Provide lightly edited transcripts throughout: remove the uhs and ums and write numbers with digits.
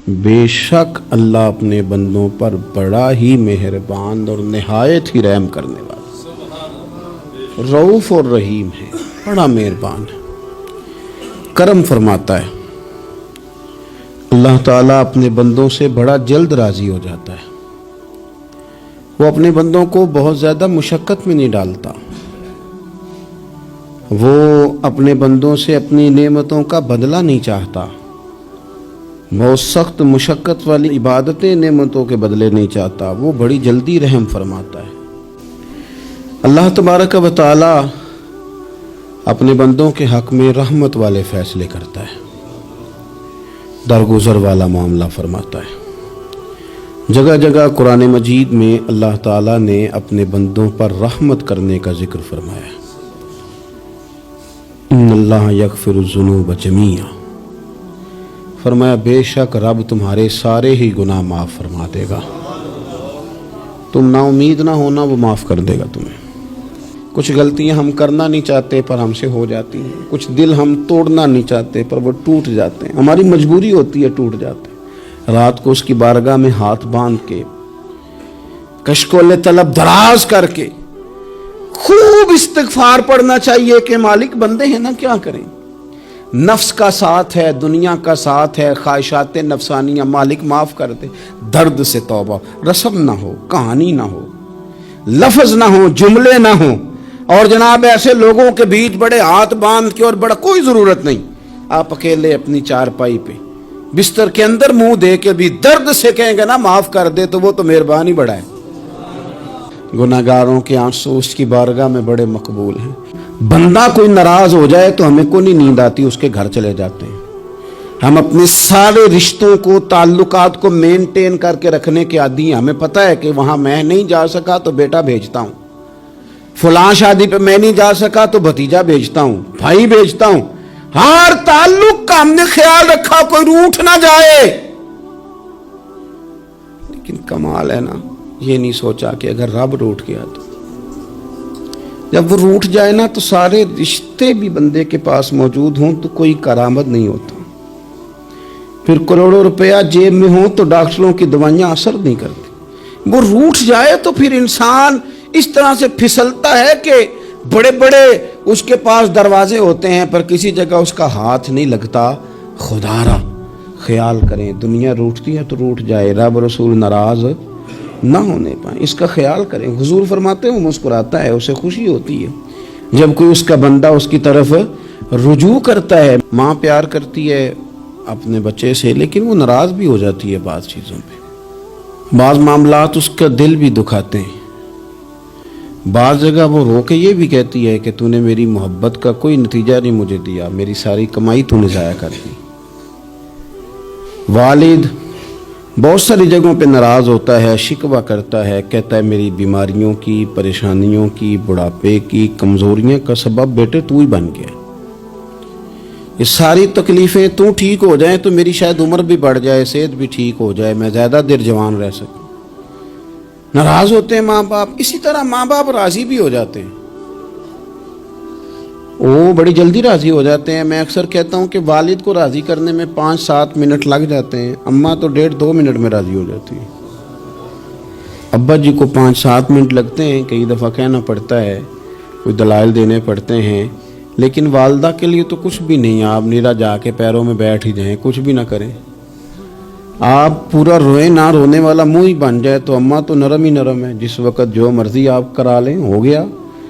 بے شک اللہ اپنے بندوں پر بڑا ہی مہربان اور نہایت ہی رحم کرنے والا رؤوف اور رحیم ہے، بڑا مہربان ہے، کرم فرماتا ہے۔ اللہ تعالیٰ اپنے بندوں سے بڑا جلد راضی ہو جاتا ہے۔ وہ اپنے بندوں کو بہت زیادہ مشقت میں نہیں ڈالتا۔ وہ اپنے بندوں سے اپنی نعمتوں کا بدلہ نہیں چاہتا۔ بہت سخت مشقت والی عبادتیں نعمتوں کے بدلے نہیں چاہتا، وہ بڑی جلدی رحم فرماتا ہے۔ اللہ تبارک و تعالی اپنے بندوں کے حق میں رحمت والے فیصلے کرتا ہے، درگزر والا معاملہ فرماتا ہے۔ جگہ جگہ قرآن مجید میں اللہ تعالیٰ نے اپنے بندوں پر رحمت کرنے کا ذکر فرمایا ہے۔ ان اللہ یغفر الذنوب جمیعا، فرمایا بے شک رب تمہارے سارے ہی گناہ معاف فرما دے گا۔ تم نا امید نہ ہونا، وہ معاف کر دے گا تمہیں۔ کچھ غلطیاں ہم کرنا نہیں چاہتے پر ہم سے ہو جاتی ہیں، کچھ دل ہم توڑنا نہیں چاہتے پر وہ ٹوٹ جاتے ہیں، ہماری مجبوری ہوتی ہے ٹوٹ جاتے ہیں۔ رات کو اس کی بارگاہ میں ہاتھ باندھ کے کشکول طلب دراز کر کے خوب استغفار پڑھنا چاہیے کہ مالک بندے ہیں نا، کیا کریں، نفس کا ساتھ ہے، دنیا کا ساتھ ہے، خواہشات نفسانیہ، مالک معاف کر دے۔ درد سے توبہ، رسم نہ ہو، کہانی نہ ہو، لفظ نہ ہو، جملے نہ ہوں، اور جناب ایسے لوگوں کے بیچ بڑے ہاتھ باندھ کے اور بڑا کوئی ضرورت نہیں، آپ اکیلے اپنی چارپائی پہ بستر کے اندر منہ دے کے بھی درد سے کہیں گے نا معاف کر دے، تو وہ تو مہربانی بڑا ہے۔ گناہگاروں کے آنسو اس کی بارگاہ میں بڑے مقبول ہیں۔ بندہ کوئی ناراض ہو جائے تو ہمیں کوئی نیند آتی، اس کے گھر چلے جاتے ہیں۔ ہم اپنے سارے رشتوں کو، تعلقات کو مینٹین کر کے رکھنے کے عادی ہیں۔ ہمیں پتہ ہے کہ وہاں میں نہیں جا سکا تو بیٹا بھیجتا ہوں، فلاں شادی پہ میں نہیں جا سکا تو بھتیجا بھیجتا ہوں، بھائی بھیجتا ہوں۔ ہر تعلق کا ہم نے خیال رکھا کوئی روٹھ نہ جائے، لیکن کمال ہے نا، یہ نہیں سوچا کہ اگر رب روٹھ گیا تو جب وہ روٹھ جائے نا تو سارے رشتے بھی بندے کے پاس موجود ہوں تو کوئی کرامت نہیں ہوتا، پھر کروڑوں روپیہ جیب میں ہوں تو ڈاکٹروں کی دوائیاں اثر نہیں کرتی۔ وہ روٹھ جائے تو پھر انسان اس طرح سے پھسلتا ہے کہ بڑے بڑے اس کے پاس دروازے ہوتے ہیں پر کسی جگہ اس کا ہاتھ نہیں لگتا۔ خدا را خیال کریں، دنیا روٹتی ہے تو روٹھ جائے، رب رسول ناراض نہ ہونے پائیں، اس کا خیال کریں۔ حضور فرماتے ہیں وہ مسکراتا ہے، اسے خوشی ہوتی ہے جب کوئی اس کا بندہ اس کی طرف رجوع کرتا ہے۔ ماں پیار کرتی ہے اپنے بچے سے لیکن وہ ناراض بھی ہو جاتی ہے بعض چیزوں پہ، بعض معاملات اس کا دل بھی دکھاتے ہیں، بعض جگہ وہ رو کے یہ بھی کہتی ہے کہ تو نے میری محبت کا کوئی نتیجہ نہیں مجھے دیا، میری ساری کمائی تو نے ضائع کر دی۔ والد بہت ساری جگہوں پہ ناراض ہوتا ہے، شکوہ کرتا ہے، کہتا ہے میری بیماریوں کی، پریشانیوں کی، بڑھاپے کی، کمزوریاں کا سبب بیٹے تو ہی بن گیا۔ یہ ساری تکلیفیں تو ٹھیک ہو جائیں تو میری شاید عمر بھی بڑھ جائے، صحت بھی ٹھیک ہو جائے، میں زیادہ دیر جوان رہ سکوں۔ ناراض ہوتے ہیں ماں باپ، اسی طرح ماں باپ راضی بھی ہو جاتے ہیں، وہ بڑی جلدی راضی ہو جاتے ہیں۔ میں اکثر کہتا ہوں کہ والد کو راضی کرنے میں 5-7 منٹ لگ جاتے ہیں، اماں تو 1.5-2 منٹ میں راضی ہو جاتی ہے۔ ابا جی کو 5-7 منٹ لگتے ہیں، کئی دفعہ کہنا پڑتا ہے، کوئی دلائل دینے پڑتے ہیں، لیکن والدہ کے لیے تو کچھ بھی نہیں، آپ نیرا جا کے پیروں میں بیٹھ ہی جائیں، کچھ بھی نہ کریں، آپ پورا روئیں نہ، رونے والا منہ ہی بن جائے تو اماں تو نرم ہی نرم ہے، جس وقت جو مرضی آپ کرا لیں ہو گیا۔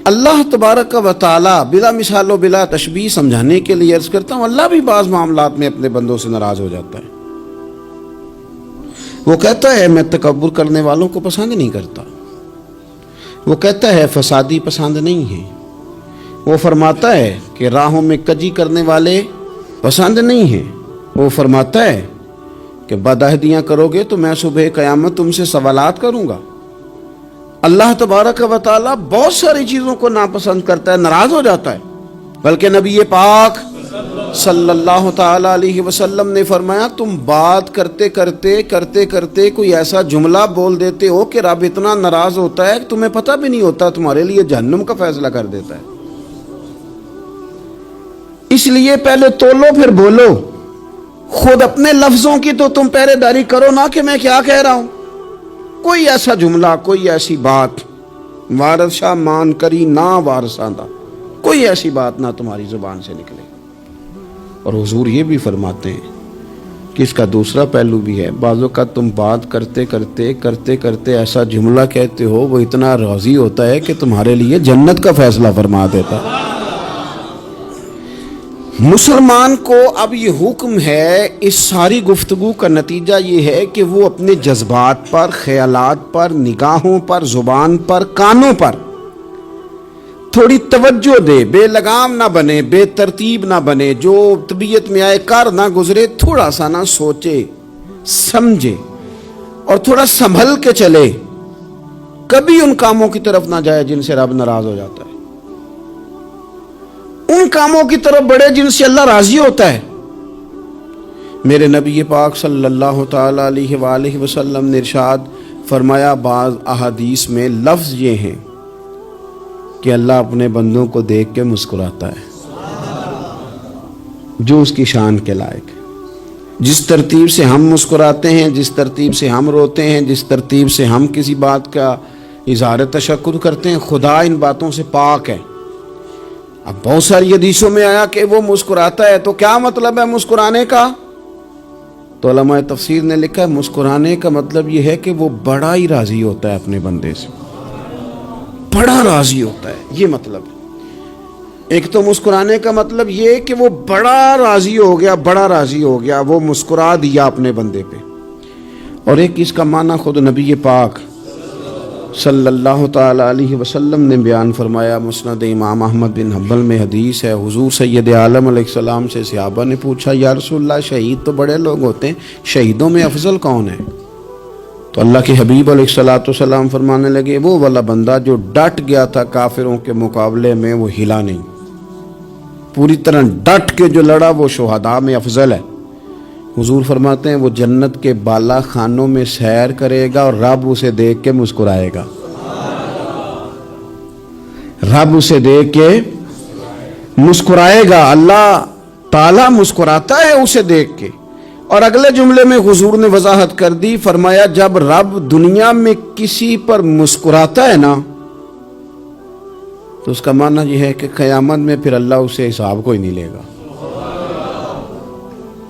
اللہ تبارک و تعالی بلا مثال و بلا تشبیہ سمجھانے کے لیے عرض کرتا ہوں، اللہ بھی بعض معاملات میں اپنے بندوں سے ناراض ہو جاتا ہے۔ وہ کہتا ہے میں تکبر کرنے والوں کو پسند نہیں کرتا، وہ کہتا ہے فسادی پسند نہیں ہے، وہ فرماتا ہے کہ راہوں میں کجی کرنے والے پسند نہیں ہیں، وہ فرماتا ہے کہ بدعہدیاں کرو گے تو میں صبح قیامت تم سے سوالات کروں گا۔ اللہ تبارک و تعالیٰ بہت ساری چیزوں کو ناپسند کرتا ہے، ناراض ہو جاتا ہے، بلکہ نبی پاک صلی اللہ تعالی علیہ وسلم نے فرمایا تم بات کرتے کرتے کوئی ایسا جملہ بول دیتے ہو کہ رب اتنا ناراض ہوتا ہے کہ تمہیں پتہ بھی نہیں ہوتا، تمہارے لیے جہنم کا فیصلہ کر دیتا ہے۔ اس لیے پہلے تولو پھر بولو، خود اپنے لفظوں کی تو تم پہرے داری کرو نا کہ میں کیا کہہ رہا ہوں. کوئی ایسا جملہ، کوئی ایسی بات وارث شاہ مان کری نہ وارثاں دا، کوئی ایسی بات نہ تمہاری زبان سے نکلے. اور حضور یہ بھی فرماتے ہیں کہ اس کا دوسرا پہلو بھی ہے. بعض اوقات تم بات کرتے کرتے ایسا جملہ کہتے ہو وہ اتنا راضی ہوتا ہے کہ تمہارے لیے جنت کا فیصلہ فرما دیتا. مسلمان کو اب یہ حکم ہے، اس ساری گفتگو کا نتیجہ یہ ہے کہ وہ اپنے جذبات پر، خیالات پر، نگاہوں پر، زبان پر، کانوں پر تھوڑی توجہ دے، بے لگام نہ بنے، بے ترتیب نہ بنے، جو طبیعت میں آئے کر نہ گزرے، تھوڑا سا نہ سوچے سمجھے اور تھوڑا سنبھل کے چلے. کبھی ان کاموں کی طرف نہ جائے جن سے رب ناراض ہو جاتا ہے، ان کاموں کی طرف بڑھے جن سے اللہ راضی ہوتا ہے. میرے نبی پاک صلی اللہ تعالی علیہ وآلہ وسلم نے ارشاد فرمایا، بعض احادیث میں لفظ یہ ہیں کہ اللہ اپنے بندوں کو دیکھ کے مسکراتا ہے جو اس کی شان کے لائق ہے. جس ترتیب سے ہم مسکراتے ہیں، جس ترتیب سے ہم روتے ہیں، جس ترتیب سے ہم کسی بات کا اظہار تشکر کرتے ہیں، خدا ان باتوں سے پاک ہے. اب بہت ساری حدیثوں میں آیا کہ وہ مسکراتا ہے، تو کیا مطلب ہے مسکرانے کا؟ تو علماء تفسیر نے لکھا ہے مسکرانے کا مطلب یہ ہے کہ وہ بڑا ہی راضی ہوتا ہے اپنے بندے سے، بڑا راضی ہوتا ہے. یہ مطلب ایک تو مسکرانے کا مطلب یہ کہ وہ بڑا راضی ہو گیا، بڑا راضی ہو گیا، وہ مسکرا دیا اپنے بندے پہ. اور ایک اس کا معنی خود نبی پاک صلی اللہ تعالی علیہ وسلم نے بیان فرمایا. مسند امام احمد بن حنبل میں حدیث ہے، حضور سید عالم علیہ السلام سے صحابہ نے پوچھا، یا رسول اللہ شہید تو بڑے لوگ ہوتے ہیں، شہیدوں میں افضل کون ہے؟ تو اللہ کے حبیب علیہ السلام فرمانے لگے، وہ والا بندہ جو ڈٹ گیا تھا کافروں کے مقابلے میں، وہ ہلا نہیں، پوری طرح ڈٹ کے جو لڑا وہ شہداء میں افضل ہے. حضور فرماتے ہیں وہ جنت کے بالا خانوں میں سیر کرے گا اور رب اسے دیکھ کے مسکرائے گا. رب اسے دیکھ کے مسکرائے گا، اللہ تعالیٰ مسکراتا ہے اسے دیکھ کے. اور اگلے جملے میں حضور نے وضاحت کر دی، فرمایا جب رب دنیا میں کسی پر مسکراتا ہے نا تو اس کا معنی یہ ہے کہ قیامت میں پھر اللہ اسے حساب کوئی نہیں لے گا.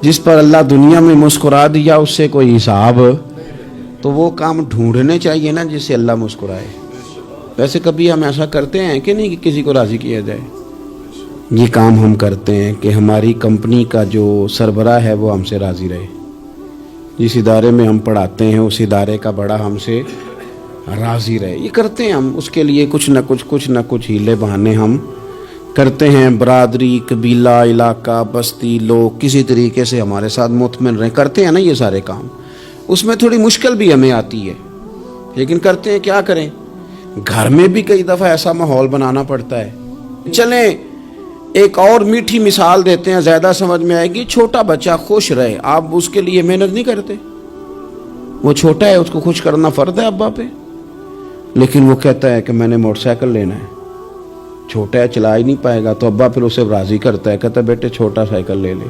جس پر اللہ دنیا میں مسکرا دیا اس سے کوئی حساب، تو وہ کام ڈھونڈنے چاہیے نا جس سے اللہ مسکرائے. ویسے کبھی ہم ایسا کرتے ہیں کہ نہیں کہ کسی کو راضی کیا جائے؟ یہ کام ہم کرتے ہیں کہ ہماری کمپنی کا جو سربراہ ہے وہ ہم سے راضی رہے، جس ادارے میں ہم پڑھاتے ہیں اس ادارے کا بڑا ہم سے راضی رہے. یہ کرتے ہیں ہم، اس کے لیے کچھ نہ کچھ ہیلے بہانے ہم کرتے ہیں. برادری، قبیلہ، علاقہ، بستی، لوگ کسی طریقے سے ہمارے ساتھ مطمئن رہیں، کرتے ہیں نا یہ سارے کام. اس میں تھوڑی مشکل بھی ہمیں آتی ہے لیکن کرتے ہیں. کیا کریں، گھر میں بھی کئی دفعہ ایسا ماحول بنانا پڑتا ہے. چلیں ایک اور میٹھی مثال دیتے ہیں، زیادہ سمجھ میں آئے گی. چھوٹا بچہ خوش رہے، آپ اس کے لیے محنت نہیں کرتے. وہ چھوٹا ہے، اس کو خوش کرنا فرض ہے ابا پہ، لیکن وہ کہتا ہے کہ میں نے موٹر سائیکل لینا ہے. چھوٹا ہے، چلا ہی نہیں پائے گا، تو ابا پھر اسے راضی کرتا ہے، کہتا ہے بیٹے چھوٹا سائیکل لے لے،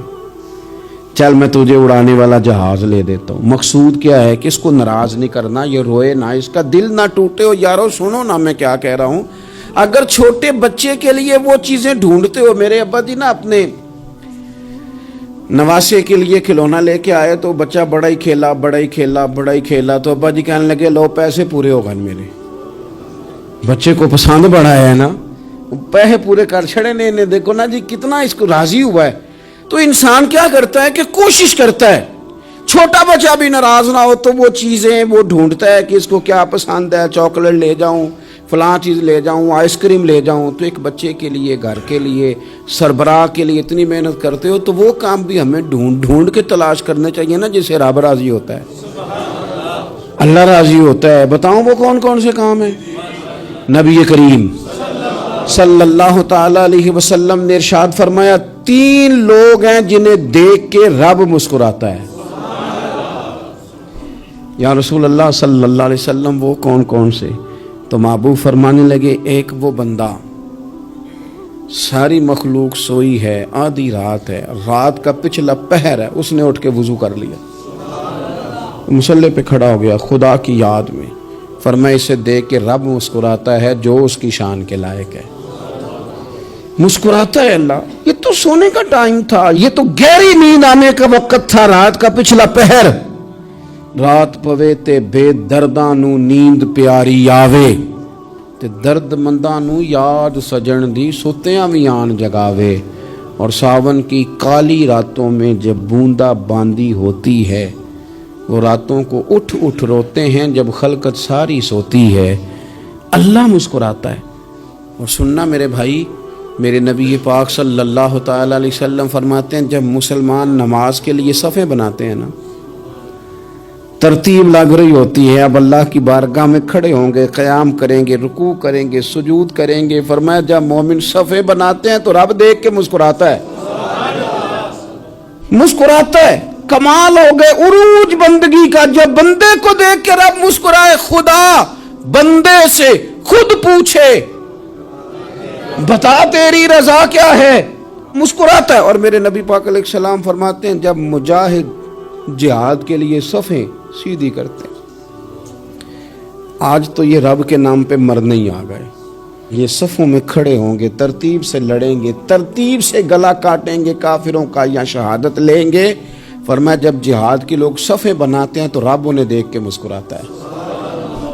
چل میں تجھے اڑانے والا جہاز لے دیتا ہوں. مقصود کیا ہے کہ اس کو ناراض نہیں کرنا، یہ روئے نہ، اس کا دل نہ ٹوٹے. ہو یارو سنو نا میں کیا کہہ رہا ہوں. اگر چھوٹے بچے کے لیے وہ چیزیں ڈھونڈتے ہو، میرے ابا جی نا اپنے نواسے کے لیے کھلونا لے کے آئے تو بچہ بڑا ہی کھیلا، تو ابا جی کہنے لگے لو پیسے پورے ہو گئے. میرے بچے کو پسند بڑا ہے نا، پیسے پورے کر چھڑے نے، دیکھو نا جی کتنا اس کو راضی ہوا ہے. تو انسان کیا کرتا ہے کہ کوشش کرتا ہے چھوٹا بچہ بھی ناراض نہ ہو، تو وہ چیزیں وہ ڈھونڈتا ہے کہ اس کو کیا پسند ہے، چاکلیٹ لے جاؤں، فلاں چیز لے جاؤں، آئس کریم لے جاؤں. تو ایک بچے کے لیے، گھر کے لیے، سربراہ کے لیے اتنی محنت کرتے ہو، تو وہ کام بھی ہمیں ڈھونڈ کے تلاش کرنے چاہیے نا جس سے رب راضی ہوتا ہے، اللہ راضی ہوتا ہے. بتاؤں وہ کون سے کام ہیں؟ نبی کریم صلی اللہ تعالی علیہ وسلم نے ارشاد فرمایا 3 لوگ ہیں جنہیں دیکھ کے رب مسکراتا ہے. یا رسول اللہ صلی اللہ علیہ وسلم وہ کون سے؟ تو محبوب فرمانے لگے ایک وہ بندہ ساری مخلوق سوئی ہے، آدھی رات ہے، رات کا پچھلا پہر ہے، اس نے اٹھ کے وضو کر لیا، مصلی پہ کھڑا ہو گیا خدا کی یاد میں. فرمایا اسے دیکھ کے رب مسکراتا ہے جو اس کی شان کے لائق ہے. مسکراتا ہے اللہ، یہ تو سونے کا ٹائم تھا، یہ تو گہری نیند آنے کا وقت تھا، رات کا پچھلا پہر. رات پوے تے بے درداں نو نیند پیاری آوے تے درد منداں نو یاد سجن دی ستیاں وی آن جگاوے. اور ساون کی کالی راتوں میں جب بوندا باندی ہوتی ہے، وہ راتوں کو اٹھ اٹھ روتے ہیں جب خلقت ساری سوتی ہے. اللہ مسکراتا ہے. اور سننا میرے بھائی، میرے نبی پاک صلی اللہ تعالی علیہ وسلم فرماتے ہیں جب مسلمان نماز کے لیے صفیں بناتے ہیں نا، ترتیب لگ رہی ہوتی ہے، اب اللہ کی بارگاہ میں کھڑے ہوں گے، قیام کریں گے، رکوع کریں گے، سجود کریں گے. فرمایا جب مومن صفیں بناتے ہیں تو رب دیکھ کے مسکراتا ہے، مسکراتا ہے. کمال ہو گئے عروج بندگی کا. جب بندے کو دیکھ کے رب مسکرائے، خدا بندے سے خود پوچھے بتا تیری رضا کیا ہے، مسکراتا ہے. اور میرے نبی پاک علیہ السلام فرماتے ہیں جب مجاہد جہاد کے لیے صفیں سیدھی کرتے ہیں، آج تو یہ رب کے نام پہ مرنے ہی آ گئے، یہ صفوں میں کھڑے ہوں گے، ترتیب سے لڑیں گے، ترتیب سے گلا کاٹیں گے کافروں کا یا شہادت لیں گے. فرمایا جب جہاد کے لوگ صفیں بناتے ہیں تو رب انہیں دیکھ کے مسکراتا ہے.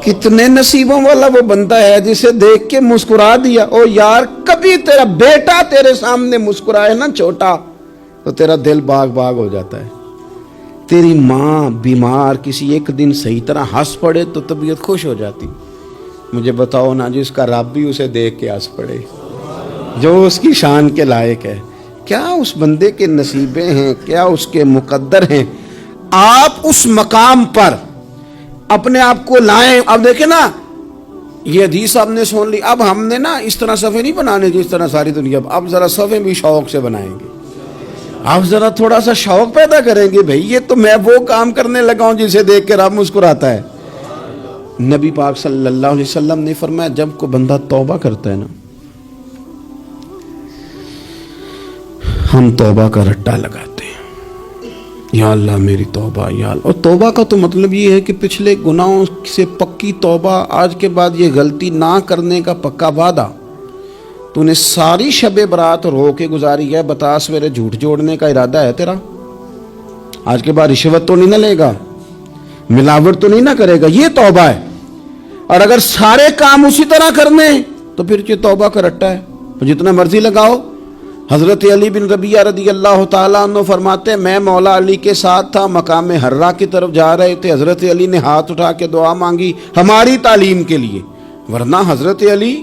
کتنے نصیبوں والا وہ بندہ ہے جسے دیکھ کے مسکرا دیا. او یار، کبھی تیرا بیٹا تیرے سامنے مسکرائے نا چھوٹا تو تیرا دل باغ باغ ہو جاتا ہے. تیری ماں بیمار کسی ایک دن صحیح طرح ہنس پڑے تو طبیعت خوش ہو جاتی. مجھے بتاؤ نا جس کا رب بھی اسے دیکھ کے ہنس پڑے، جو اس کی شان کے لائق ہے، کیا اس بندے کے نصیبے ہیں، کیا اس کے مقدر ہیں. آپ اس مقام پر اپنے آپ کو لائیں. اب دیکھیں نا، یہ حدیث آپ نے سن لی، اب ہم نے نا اس طرح صفحے نہیں بنانے جس طرح ساری دنیا، اب ذرا صفحے بھی شوق سے بنائیں گے. آپ ذرا تھوڑا سا شوق پیدا کریں گے، بھئی یہ تو میں وہ کام کرنے لگا ہوں جسے دیکھ کے رب مسکراتا ہے. نبی پاک صلی اللہ علیہ وسلم نے فرمایا جب کوئی بندہ توبہ کرتا ہے نا، ہم توبہ کا رٹا لگاتے ہیں، یا اللہ میری توبہ، یا اللہ. اور توبہ کا تو مطلب یہ ہے کہ پچھلے گناہوں سے پکی توبہ، آج کے بعد یہ غلطی نہ کرنے کا پکا وعدہ. تو نے ساری شب برات رو کے گزاری ہے، بتا سویرے جھوٹ جوڑنے کا ارادہ ہے تیرا؟ آج کے بعد رشوت تو نہیں نہ لے گا، ملاوٹ تو نہیں نہ کرے گا، یہ توبہ ہے. اور اگر سارے کام اسی طرح کرنے تو پھر یہ توبہ کا رٹا ہے، تو جتنا مرضی لگاؤ. حضرت علی بن ربیعہ رضی اللہ تعالیٰ عنہ فرماتے ہیں میں مولا علی کے ساتھ تھا، مقام حرہ کی طرف جا رہے تھے، حضرت علی نے ہاتھ اٹھا کے دعا مانگی ہماری تعلیم کے لیے. ورنہ حضرت علی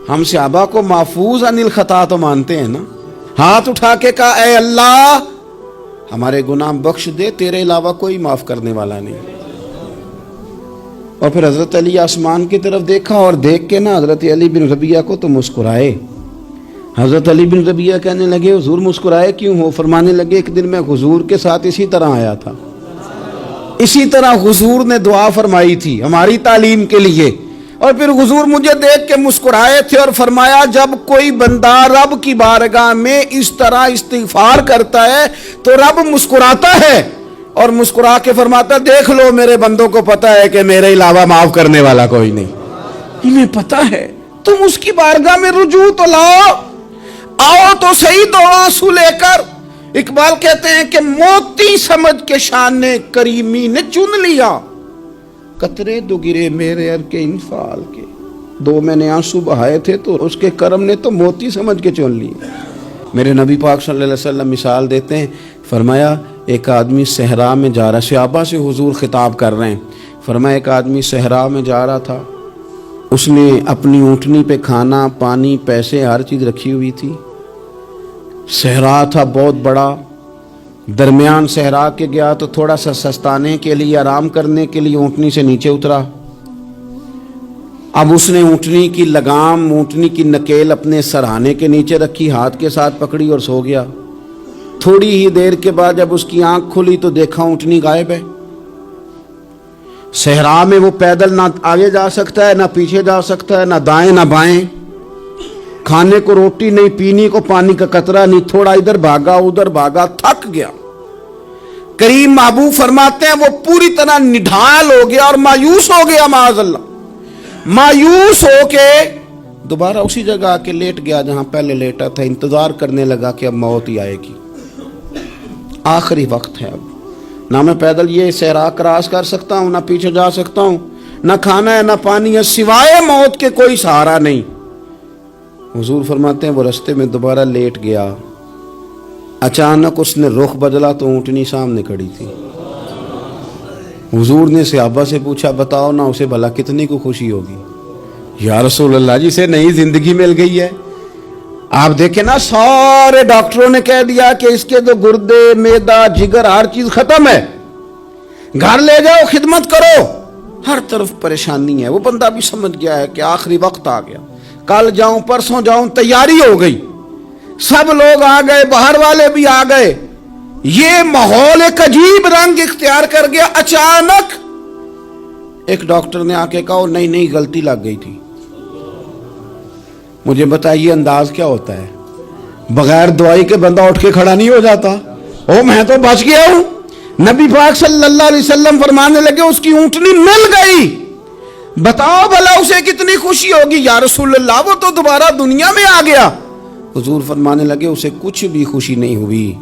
ہم صحابہ کو محفوظ عن الخطا تو مانتے ہیں نا. ہاتھ اٹھا کے کہا اے اللہ ہمارے گناہ بخش دے، تیرے علاوہ کوئی معاف کرنے والا نہیں. اور پھر حضرت علی آسمان کی طرف دیکھا اور دیکھ کے نا حضرت علی بن ربیعہ کو تو مسکرائے. حضرت علی بن ربیعہ کہنے لگے حضور مسکرائے کیوں ہو؟ فرمانے لگے ایک دن میں حضور کے ساتھ اسی طرح آیا تھا، اسی طرح حضور نے دعا فرمائی تھی ہماری تعلیم کے لیے، اور پھر حضور مجھے دیکھ کے مسکرائے تھے اور فرمایا جب کوئی بندہ رب کی بارگاہ میں اس طرح استغفار کرتا ہے تو رب مسکراتا ہے اور مسکرا کے فرماتا ہے دیکھ لو میرے بندوں کو پتا ہے کہ میرے علاوہ معاف کرنے والا کوئی نہیں. انہیں پتا ہے، تم اس کی بارگاہ میں رجوع تو لاؤ، آؤ تو صحیح دو آنسو لے کر. اقبال کہتے ہیں کہ موتی سمجھ کے شان کریمی نے چن لیا، قطرے دو گرے میرے ار کے انفال کے. دو میں نے آنسو بہائے تھے تو اس کے کرم نے تو موتی سمجھ کے چن لی. میرے نبی پاک صلی اللہ علیہ وسلم مثال دیتے ہیں، فرمایا ایک آدمی صحرا میں جا رہا، صحابہ سے حضور خطاب کر رہے ہیں. فرمایا ایک آدمی صحرا میں جا رہا تھا، اس نے اپنی اونٹنی پہ کھانا پانی پیسے ہر چیز رکھی ہوئی تھی. صحرا تھا بہت بڑا، درمیان صحرا کے گیا تو تھوڑا سا سستانے کے لیے آرام کرنے کے لیے اونٹنی سے نیچے اترا. اب اس نے اونٹنی کی لگام، اونٹنی کی نکیل اپنے سرہانے کے نیچے رکھی، ہاتھ کے ساتھ پکڑی اور سو گیا. تھوڑی ہی دیر کے بعد جب اس کی آنکھ کھلی تو دیکھا اونٹنی غائب ہے. صحرا میں وہ پیدل نہ آگے جا سکتا ہے، نہ پیچھے جا سکتا ہے، نہ دائیں نہ بائیں. کھانے کو روٹی نہیں, پینے کو پانی کا قطرہ نہیں, تھوڑا ادھر بھاگا ادھر بھاگا, تھک گیا. کریم محبوب فرماتے ہیں وہ پوری طرح نڈھال ہو گیا اور مایوس ہو گیا, معاذ اللہ. مایوس ہو کے دوبارہ اسی جگہ آ کے لیٹ گیا جہاں پہلے لیٹا تھا. انتظار کرنے لگا کہ اب موت ہی آئے گی, آخری وقت ہے. اب نہ میں پیدل یہ صحرا کراس کر سکتا ہوں, نہ پیچھے جا سکتا ہوں, نہ کھانا ہے نہ پانی ہے, سوائے موت کے کوئی سہارا نہیں. حضور فرماتے ہیں وہ رستے میں دوبارہ لیٹ گیا. اچانک اس نے رخ بدلا تو اونٹنی سامنے کھڑی تھی. حضور نے صحابہ سے پوچھا بتاؤ نا اسے بھلا کتنی کو خوشی ہوگی. یا رسول اللہ جسے نئی زندگی مل گئی ہے. آپ دیکھیں نا سارے ڈاکٹروں نے کہہ دیا کہ اس کے تو گردے معدہ جگر ہر چیز ختم ہے, گھر لے جاؤ خدمت کرو, ہر طرف پریشانی ہے. وہ بندہ بھی سمجھ گیا ہے کہ آخری وقت آ گیا, کل جاؤں پرسوں جاؤں, تیاری ہو گئی. سب لوگ آ گئے, باہر والے بھی آ گئے. یہ ماحول ایک عجیب رنگ اختیار کر گیا. اچانک ایک ڈاکٹر نے آ کے کہا نہیں غلطی لگ گئی تھی. مجھے بتائیے انداز کیا ہوتا ہے؟ بغیر دوائی کے بندہ اٹھ کے کھڑا نہیں ہو جاتا. او میں تو بچ گیا ہوں. نبی پاک صلی اللہ علیہ وسلم فرمانے لگے اس کی اونٹنی مل گئی, بتاؤ بھلا اسے کتنی خوشی ہوگی. یا رسول اللہ وہ تو دوبارہ دنیا میں آ گیا. حضور فرمانے لگے اسے کچھ بھی خوشی نہیں ہوئی.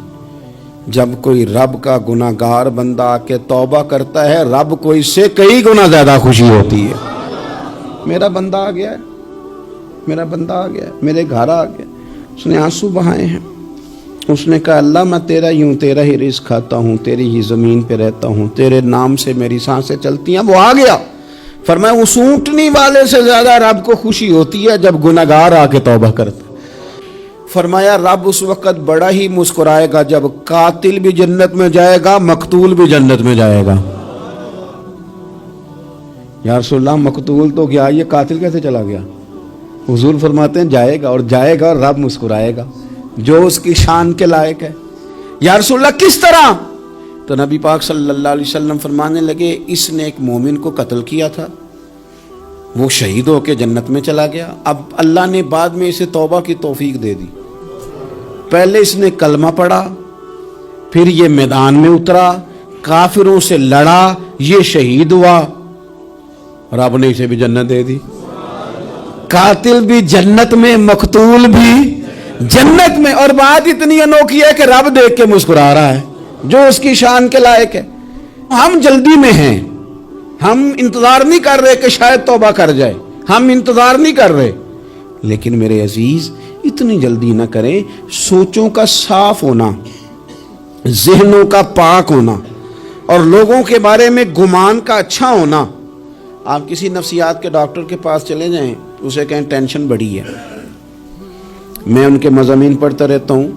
جب کوئی رب کا گناہ گار بندہ آ کے توبہ کرتا ہے, رب کو اس سے کئی گنا زیادہ خوشی ہوتی ہے. میرا بندہ آ گیا ہے, میرا بندہ آ گیا, میرے گھر آ گیا. اس نے آنسو بہائے ہیں. اس نے کہا اللہ میں تیرا ہی ہوں, تیرا ہی رزق کھاتا ہوں, تیری ہی زمین پہ رہتا ہوں, تیرے نام سے میری سانسیں چلتی ہیں. وہ آ گیا. فرمایا اس اونٹنی والے سے زیادہ رب کو خوشی ہوتی ہے جب گناہگار آ کے توبہ کرتا. فرمایا رب اس وقت بڑا ہی مسکرائے گا جب قاتل بھی جنت میں جائے گا, مقتول بھی جنت میں جائے گا. یا رسول اللہ مقتول تو گیا, یہ قاتل کیسے چلا گیا؟ حضور فرماتے ہیں جائے گا, اور رب مسکرائے گا جو اس کی شان کے لائق ہے. یا رسول اللہ کس طرح؟ تو نبی پاک صلی اللہ علیہ وسلم فرمانے لگے اس نے ایک مومن کو قتل کیا تھا, وہ شہید ہو کے جنت میں چلا گیا. اب اللہ نے بعد میں اسے توبہ کی توفیق دے دی. پہلے اس نے کلمہ پڑھا, پھر یہ میدان میں اترا, کافروں سے لڑا, یہ شہید ہوا, رب نے اسے بھی جنت دے دی. قاتل بھی جنت میں, مقتول بھی جنت میں. اور بات اتنی انوکھی ہے کہ رب دیکھ کے مسکرا رہا ہے جو اس کی شان کے لائق ہے. ہم جلدی میں ہیں, ہم انتظار نہیں کر رہے کہ شاید توبہ کر جائے, ہم انتظار نہیں کر رہے. لیکن میرے عزیز اتنی جلدی نہ کریں. سوچوں کا صاف ہونا, ذہنوں کا پاک ہونا, اور لوگوں کے بارے میں گمان کا اچھا ہونا. آپ کسی نفسیات کے ڈاکٹر کے پاس چلے جائیں, اسے کہیں ٹینشن بڑی ہے. میں ان کے مضامین پڑھتا رہتا ہوں,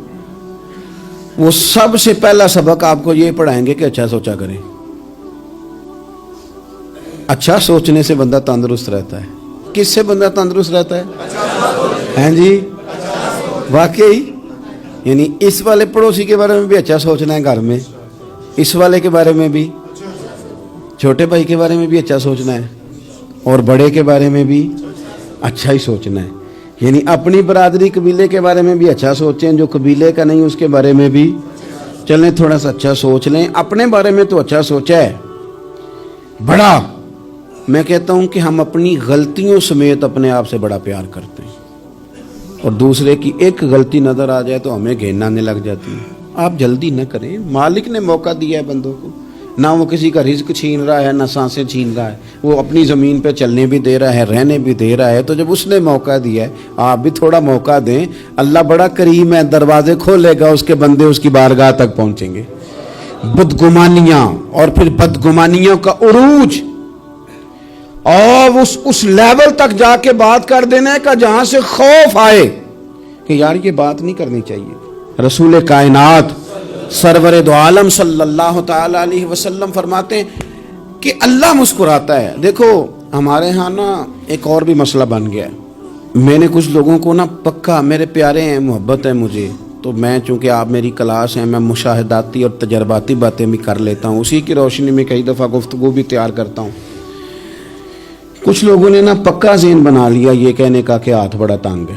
وہ سب سے پہلا سبق آپ کو یہ پڑھائیں گے کہ اچھا سوچا کریں. اچھا سوچنے سے بندہ تندرست رہتا ہے. کس سے بندہ تندرست رہتا ہے؟ ہیں جی واقعی. یعنی اس والے پڑوسی کے بارے میں بھی اچھا سوچنا ہے گھر میں, اس والے کے بارے میں بھی, چھوٹے بھائی کے بارے میں بھی اچھا سوچنا ہے, اور بڑے کے بارے میں بھی اچھا ہی سوچنا ہے. یعنی اپنی برادری قبیلے کے بارے میں بھی اچھا سوچیں, جو قبیلے کا نہیں اس کے بارے میں بھی چلیں تھوڑا سا اچھا سوچ لیں. اپنے بارے میں تو اچھا سوچا ہے بڑا. میں کہتا ہوں کہ ہم اپنی غلطیوں سمیت اپنے آپ سے بڑا پیار کرتے ہیں, اور دوسرے کی ایک غلطی نظر آ جائے تو ہمیں گھین آنے لگ جاتی ہے. آپ جلدی نہ کریں, مالک نے موقع دیا ہے بندوں کو, نہ وہ کسی کا رزق چھین رہا ہے, نہ سانسیں چھین رہا ہے, وہ اپنی زمین پہ چلنے بھی دے رہا ہے, رہنے بھی دے رہا ہے. تو جب اس نے موقع دیا ہے آپ بھی تھوڑا موقع دیں. اللہ بڑا کریم ہے, دروازے کھولے گا, اس کے بندے اس کی بارگاہ تک پہنچیں گے. بدگمانیاں اور پھر بدگمانیوں کا عروج, اور اس لیول تک جا کے بات کر دینا کا جہاں سے خوف آئے کہ یار یہ بات نہیں کرنی چاہیے. رسول کائنات سرور دو عالم صلی اللہ تعالی علیہ وسلم فرماتے ہیں کہ اللہ مسکراتا ہے. دیکھو ہمارے ہاں نا ایک اور بھی مسئلہ بن گیا ہے. میں نے کچھ لوگوں کو نا پکا, میرے پیارے ہیں, محبت ہے مجھے, تو میں چونکہ آپ میری کلاس ہیں, میں مشاہداتی اور تجرباتی باتیں بھی کر لیتا ہوں, اسی کی روشنی میں کئی دفعہ گفتگو بھی تیار کرتا ہوں. کچھ لوگوں نے نا پکا ذہن بنا لیا یہ کہنے کا کہ ہاتھ بڑا تنگ ہے,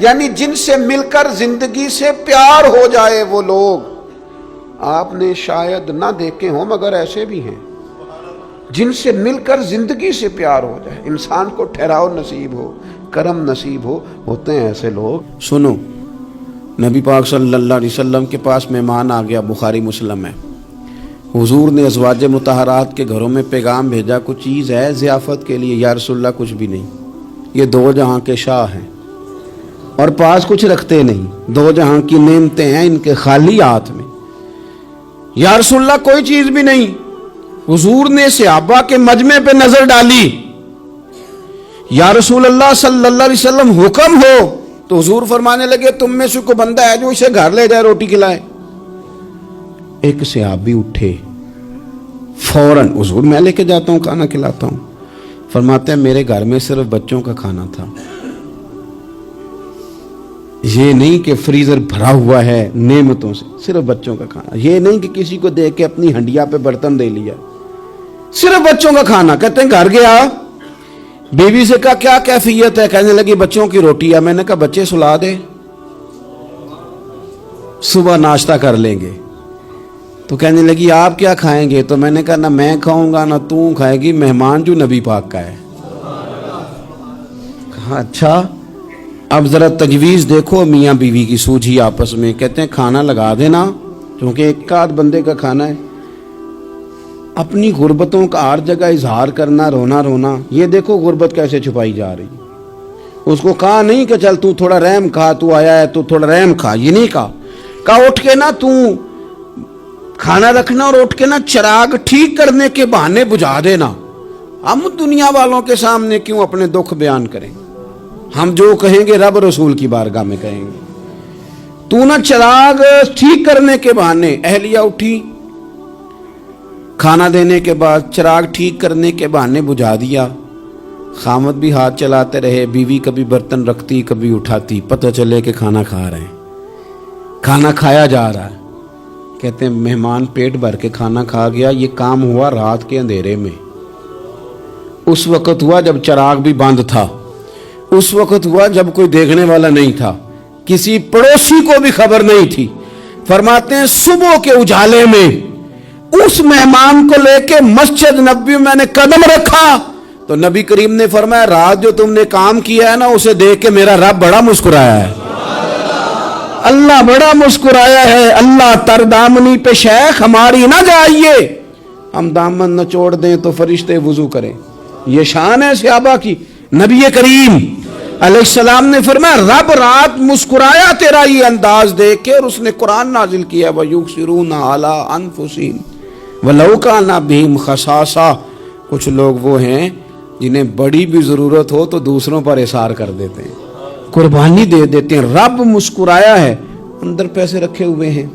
یعنی جن سے مل کر زندگی سے پیار ہو جائے وہ لوگ آپ نے شاید نہ دیکھے ہوں، مگر ایسے بھی ہیں جن سے مل کر زندگی سے پیار ہو جائے، انسان کو ٹھہراؤ نصیب ہو، کرم نصیب ہو، ہوتے ہیں ایسے لوگ۔ سنو، نبی پاک صلی اللہ علیہ وسلم کے پاس مہمان آ گیا، بخاری مسلم ہے۔ حضور نے ازواج مطہرات کے گھروں میں پیغام بھیجا، کچھ چیز ہے ضیافت کے لیے؟ یا رسول اللہ کچھ بھی نہیں، یہ دو جہاں کے شاہ ہیں اور پاس کچھ رکھتے نہیں، دو جہاں کی نعمتیں ہیں ان کے خالی ہاتھ میں۔ یا رسول اللہ کوئی چیز بھی نہیں۔ حضور نے صحابہ کے مجمع پہ نظر ڈالی، یا رسول اللہ صلی اللہ علیہ وسلم حکم ہو، تو حضور فرمانے لگے تم میں سے کوئی بندہ ہے جو اسے گھر لے جائے روٹی کھلائے؟ ایک صحابی اٹھے فوراً، حضور میں لے کے جاتا ہوں، کھانا کھلاتا ہوں۔ فرماتے ہیں میرے گھر میں صرف بچوں کا کھانا تھا، یہ نہیں کہ فریزر بھرا ہوا ہے نعمتوں سے، صرف بچوں کا کھانا۔ یہ نہیں کہ کسی کو دیکھ کے اپنی ہنڈیا پہ برتن دے لیا، صرف بچوں کا کھانا۔ کہتے ہیں گھر گیا، بیوی سے کہا کیا کیفیت ہے؟ کہنے لگی بچوں کی روٹی ہے۔ میں نے کہا بچے سلا دے، صبح ناشتہ کر لیں گے۔ تو کہنے لگی آپ کیا کھائیں گے؟ تو میں نے کہا نہ میں کھاؤں گا نہ تو کھائے گی، مہمان جو نبی پاک کا ہے۔ کہا اچھا، اب ذرا تجویز دیکھو میاں بیوی کی سوجھی آپس میں۔ کہتے ہیں کھانا لگا دینا، کیونکہ ایک آدھ بندے کا کھانا ہے۔ اپنی غربتوں کا ہر جگہ اظہار کرنا، رونا رونا، یہ دیکھو غربت کیسے چھپائی جا رہی۔ اس کو کہا نہیں کہ چل تو تھوڑا رحم کھا، تو آیا ہے تو تھوڑا رحم کھا، یہ نہیں کہا۔ کہا اٹھ کے نا تو کھانا رکھنا اور اٹھ کے نا چراغ ٹھیک کرنے کے بہانے بجھا دینا۔ ہم دنیا والوں کے سامنے کیوں اپنے دکھ بیان کریں؟ ہم جو کہیں گے رب رسول کی بارگاہ میں کہیں گے۔ تو نا چراغ ٹھیک کرنے کے بہانے، اہلیہ اٹھی، کھانا دینے کے بعد چراغ ٹھیک کرنے کے بہانے بجھا دیا۔ خامد بھی ہاتھ چلاتے رہے، بیوی کبھی برتن رکھتی کبھی اٹھاتی، پتہ چلے کہ کھانا کھا رہے ہیں، کھانا کھایا جا رہا ہے۔ کہتے ہیں مہمان پیٹ بھر کے کھانا کھا گیا۔ یہ کام ہوا رات کے اندھیرے میں، اس وقت ہوا جب چراغ بھی بند تھا، اس وقت ہوا جب کوئی دیکھنے والا نہیں تھا، کسی پڑوسی کو بھی خبر نہیں تھی۔ فرماتے ہیں صبح کے اجالے میں اس مہمان کو لے کے مسجد نبوی میں نے قدم رکھا تو نبی کریم نے فرمایا رات جو تم نے کام کیا ہے نا، اسے دیکھ کے میرا رب بڑا مسکرایا ہے، اللہ بڑا مسکرایا ہے۔ اللہ تر دامنی پہ شیخ ہماری نہ جائیے، ہم دامن نہ چھوڑ دیں تو فرشتے وضو کریں۔ یہ شان ہے صحابہ کی۔ نبی کریم علیہ السلام نے فرمایا رب رات مسکرایا تیرا یہ انداز دیکھ کے، اور اس نے قرآن نازل کیا وَيُؤْثِرُونَ عَلَىٰ أَنفُسِهِمْ وَلَوْ كَانَ بِهِمْ خَصَاصَةٌ۔ کچھ لوگ وہ ہیں جنہیں بڑی بھی ضرورت ہو تو دوسروں پر اثار کر دیتے ہیں، قربانی دے دیتے ہیں۔ رب مسکرایا ہے، اندر پیسے رکھے ہوئے ہیں،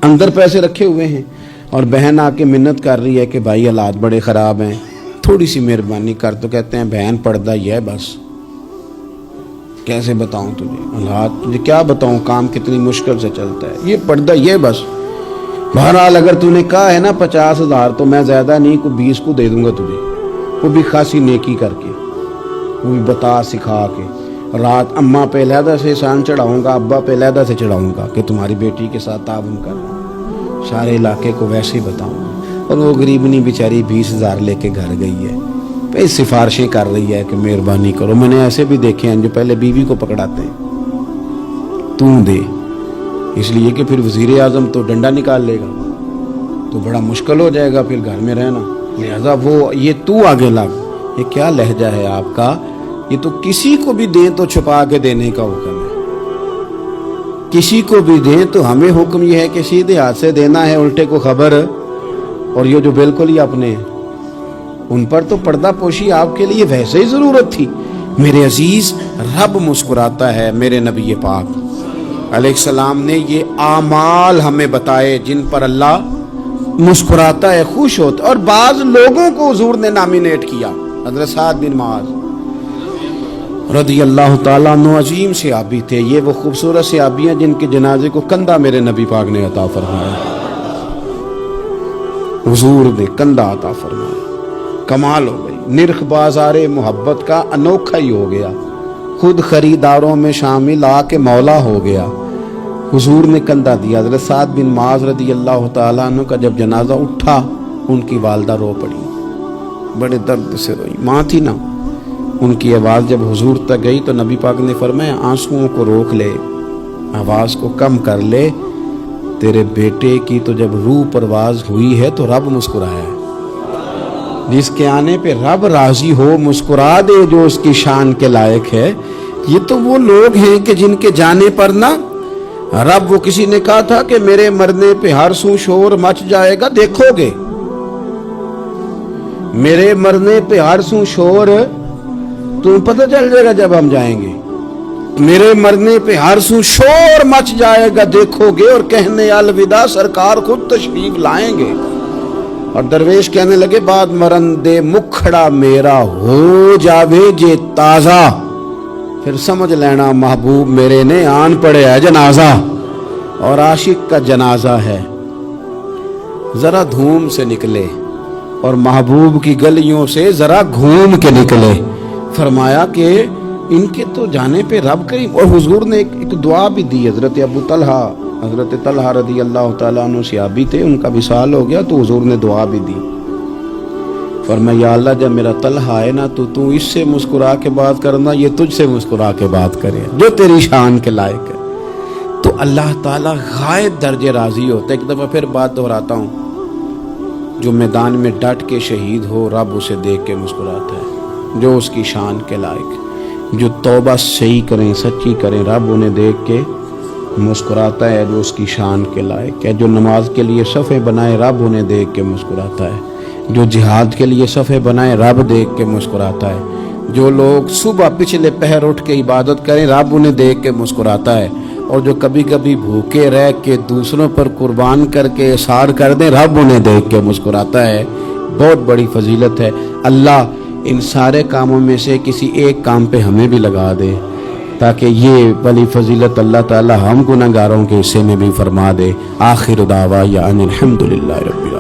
اندر پیسے رکھے ہوئے ہیں، اور بہن آ کے منت کر رہی ہے کہ بھائی حالات بڑے خراب ہیں، تھوڑی سی مہربانی کر۔ تو کہتے ہیں بہن پردہ یہ ہے بس، کیسے بتاؤں تجھے حالات، تجھے کیا بتاؤں کام کتنی مشکل سے چلتا ہے، یہ پردہ یہ بس۔ بہرحال اگر تو نے کہا ہے نا 50,000 تو میں زیادہ نہیں، کوئی 20 کو دے دوں گا تجھے، وہ بھی خاصی نیکی کر کے، وہ بھی بتا سکھا کے۔ رات اماں پہ علیحدہ سے احسان چڑھاؤں گا، ابا پہ علیحدہ سے چڑھاؤں گا کہ تمہاری بیٹی کے ساتھ تعاون کر، سارے علاقے کو ویسے ہی بتاؤں گا۔ اور وہ غریبنی بیچاری 20,000 لے کے گھر گئی ہے، پہ سفارشیں کر رہی ہے کہ مہربانی کرو۔ میں نے ایسے بھی دیکھے ہیں جو پہلے بیوی کو پکڑاتے ہیں، تو دے، اس لیے کہ پھر وزیر اعظم تو ڈنڈا نکال لے گا تو بڑا مشکل ہو جائے گا پھر گھر میں رہنا، لہذا وہ یہ تو آگے لگ۔ یہ کیا لہجہ ہے آپ کا؟ یہ تو کسی کو بھی دیں تو چھپا کے دینے کا حکم ہے، کسی کو بھی دیں تو ہمیں حکم یہ ہے کہ سیدھے ہاتھ سے دینا ہے، الٹے کو خبر۔ اور یہ جو بالکل ہی اپنے ہیں ان پر تو پردہ پوشی آپ کے لیے ویسے ہی ضرورت تھی۔ میرے عزیز، رب مسکراتا ہے۔ میرے نبی پاک علیہ السلام نے یہ اعمال ہمیں بتائے جن پر اللہ مسکراتا ہے، خوش ہوتا ہے۔ اور بعض لوگوں کو حضور نے نامینیٹ کیا، حضرت سعد بن معاذ رضی اللہ تعالیٰ عنہ عظیم صحابی تھے۔ یہ وہ خوبصورت صحابی ہیں جن کے جنازے کو کندھا میرے نبی پاک نے عطا فرمایا، حضور نے کندھا عطا فرمایا۔ کمال ہو گئی، نرخ بازار محبت کا انوکھا ہی ہو گیا، خود خریداروں میں شامل آ کے مولا ہو گیا۔ حضور نے کندھا دیا۔ حضرت سعد بن معاذ رضی اللہ تعالیٰ عنہ کا جب جنازہ اٹھا، ان کی والدہ رو پڑی، بڑے درد سے روئی، ماں تھی نا۔ ان کی آواز جب حضور تک گئی تو نبی پاک نے فرمایا آنسوؤں کو روک لے، آواز کو کم کر لے، تیرے بیٹے کی تو جب روح پرواز ہوئی ہے تو رب مسکرایا ہے۔ جس کے آنے پہ رب راضی ہو مسکرا دے جو اس کی شان کے لائق ہے۔ یہ تو وہ لوگ ہیں کہ جن کے جانے پر نہ رب، وہ کسی نے کہا تھا کہ میرے مرنے پہ ہر سو شور مچ جائے گا، دیکھو گے میرے مرنے پہ ہر سو شور تمہیں پتہ چل جائے گا جب ہم جائیں گے، میرے مرنے پہ ہر سو شور مچ جائے گا دیکھو گے، اور کہنے الوداع سرکار خود تشریف لائیں گے۔ اور درویش کہنے لگے بعد مرندے مکھڑا میرا ہو جاوے جے تازہ، پھر سمجھ لینا محبوب میرے نے آن پڑے ہے جنازہ۔ اور عاشق کا جنازہ ہے، ذرا دھوم سے نکلے اور محبوب کی گلیوں سے ذرا گھوم کے نکلے۔ فرمایا کہ ان کے تو جانے پہ رب کریم، اور حضور نے ایک دعا بھی دی۔ حضرت ابو طلحہ، حضرت طلحہ رضی اللہ تعالیٰ عنہ صحابی تھے، ان کا وصال ہو گیا تو حضور نے دعا بھی دی۔ فرمایا یا اللہ جب میرا طلحہ ہے نا تو اس سے مسکرا کے بات کرنا، یہ تجھ سے مسکرا کے بات کرے جو تیری شان کے لائق ہے۔ تو اللہ تعالیٰ غائب درجے راضی ہوتا ہے۔ ایک دفعہ پھر بات دہراتا ہوں، جو میدان میں ڈٹ کے شہید ہو رب اسے دیکھ کے مسکراتا ہے جو اس کی شان کے لائق ہے۔ جو توبہ صحیح کریں، سچی کریں، رب انہیں دیکھ کے مسکراتا ہے جو اس کی شان کے لائق ہے۔ جو نماز کے لیے صفیں بنائے رب انہیں دیکھ کے مسکراتا ہے۔ جو جہاد کے لیے صفیں بنائے رب دیکھ کے مسکراتا ہے۔ جو لوگ صبح پچھلے پہر اٹھ کے عبادت کریں رب انہیں دیکھ کے مسکراتا ہے۔ اور جو کبھی کبھی بھوکے رہ کے دوسروں پر قربان کر کے اثار کر دیں رب انہیں دیکھ کے مسکراتا ہے۔ بہت بڑی فضیلت ہے۔ اللہ ان سارے کاموں میں سے کسی ایک کام پہ ہمیں بھی لگا دے تاکہ یہ بڑی فضیلت اللہ تعالی ہم گناہگاروں کے حصے میں بھی فرما دے۔ آخر دعوانا ان الحمدللہ رب العالمین۔